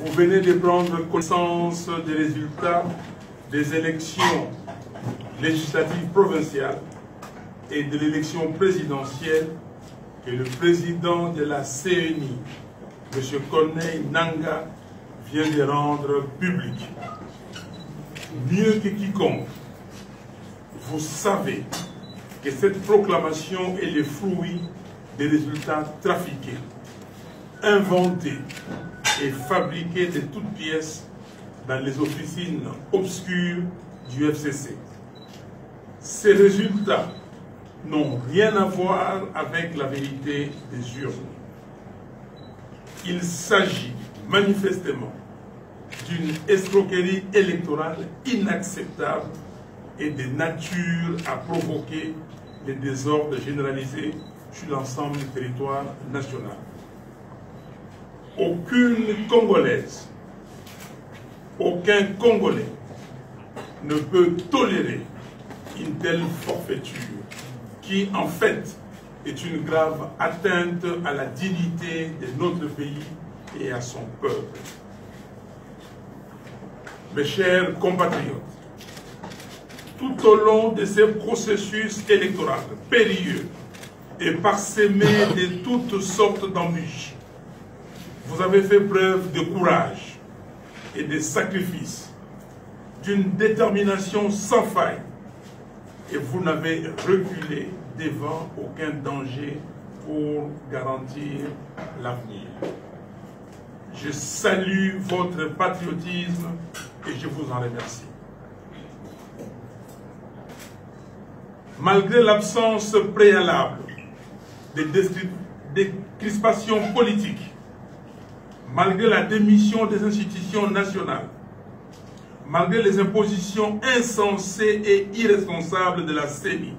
Vous venez de prendre connaissance des résultats des élections législatives provinciales et de l'élection présidentielle que le président de la CENI, M. Corneille Nangaa, vient de rendre public. Mieux que quiconque, vous savez que cette proclamation est le fruit des résultats trafiqués, inventés et fabriqués de toutes pièces dans les officines obscures du FCC. Ces résultats n'ont rien à voir avec la vérité des urnes. Il s'agit manifestement d'une escroquerie électorale inacceptable et de nature à provoquer des désordres généralisés sur l'ensemble du territoire national. Aucune Congolaise, aucun Congolais ne peut tolérer une telle forfaiture qui, en fait, est une grave atteinte à la dignité de notre pays et à son peuple. Mes chers compatriotes, tout au long de ces processus électoraux périlleux et parsemés de toutes sortes d'embûches, vous avez fait preuve de courage et de sacrifice, d'une détermination sans faille, et vous n'avez reculé devant aucun danger pour garantir l'avenir. Je salue votre patriotisme et je vous en remercie. Malgré l'absence préalable des crispations politiques, malgré la démission des institutions nationales, malgré les impositions insensées et irresponsables de la CENI,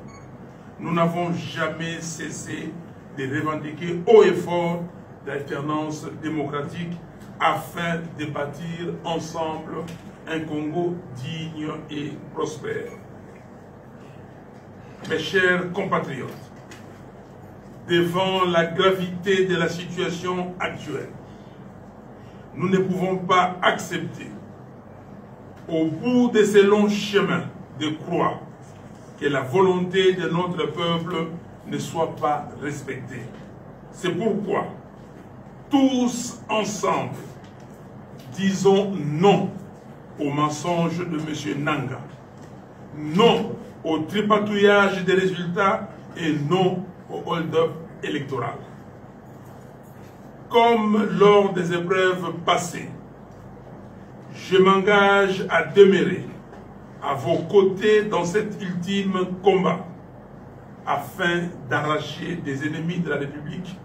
nous n'avons jamais cessé de revendiquer haut et fort l'alternance démocratique afin de bâtir ensemble un Congo digne et prospère. Mes chers compatriotes, devant la gravité de la situation actuelle, nous ne pouvons pas accepter, au bout de ces longs chemins de croix, que la volonté de notre peuple ne soit pas respectée. C'est pourquoi, tous ensemble, disons non au mensonge de M. Nangaa, non au tripatouillage des résultats et non au hold-up électoral. Comme lors des épreuves passées, je m'engage à demeurer à vos côtés dans cet ultime combat afin d'arracher des ennemis de la République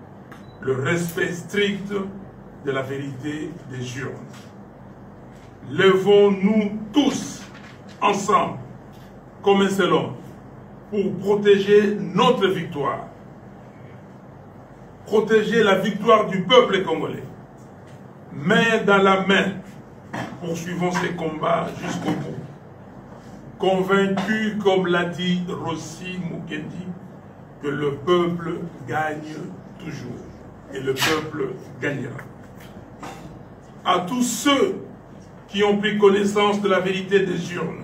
le respect strict de la vérité des urnes. Levons-nous tous ensemble comme un seul homme pour protéger notre victoire, protéger la victoire du peuple congolais. Main dans la main, poursuivons ces combats jusqu'au bout. Convaincu, comme l'a dit Rossi Mukendi, que le peuple gagne toujours et le peuple gagnera. À tous ceux qui ont pris connaissance de la vérité des urnes,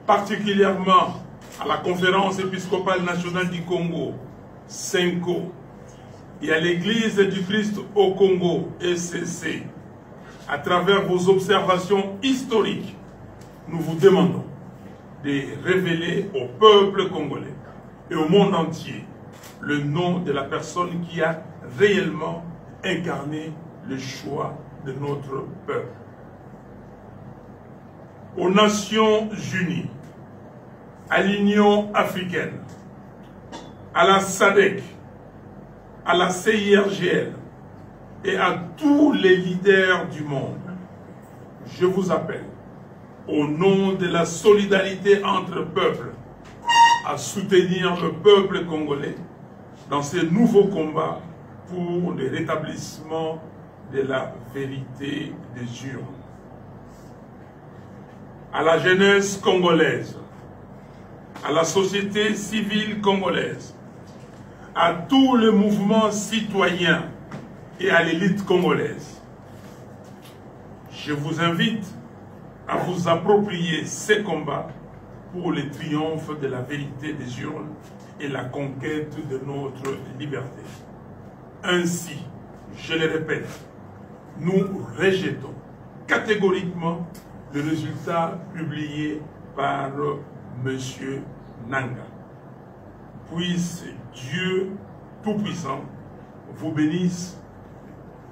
particulièrement à la Conférence épiscopale nationale du Congo, CENCO, et à l'Église du Christ au Congo, ECC, à travers vos observations historiques, nous vous demandons de révéler au peuple congolais et au monde entier le nom de la personne qui a réellement incarné le choix de notre peuple. Aux Nations Unies, à l'Union africaine, à la SADC, à la CIRGL et à tous les leaders du monde, je vous appelle, au nom de la solidarité entre peuples, à soutenir le peuple congolais dans ces nouveaux combats pour le rétablissement de la vérité des urnes. À la jeunesse congolaise, à la société civile congolaise, à tous les mouvements citoyens et à l'élite congolaise, Je vous invite à vous approprier ces combats pour le triomphe de la vérité des urnes et la conquête de notre liberté. Ainsi, je le répète, nous rejetons catégoriquement le résultat publié par M. Nanga. Puisse Dieu Tout-Puissant vous bénisse,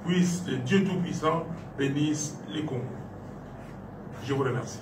puisse Dieu Tout-Puissant bénisse les Congos. Je vous remercie.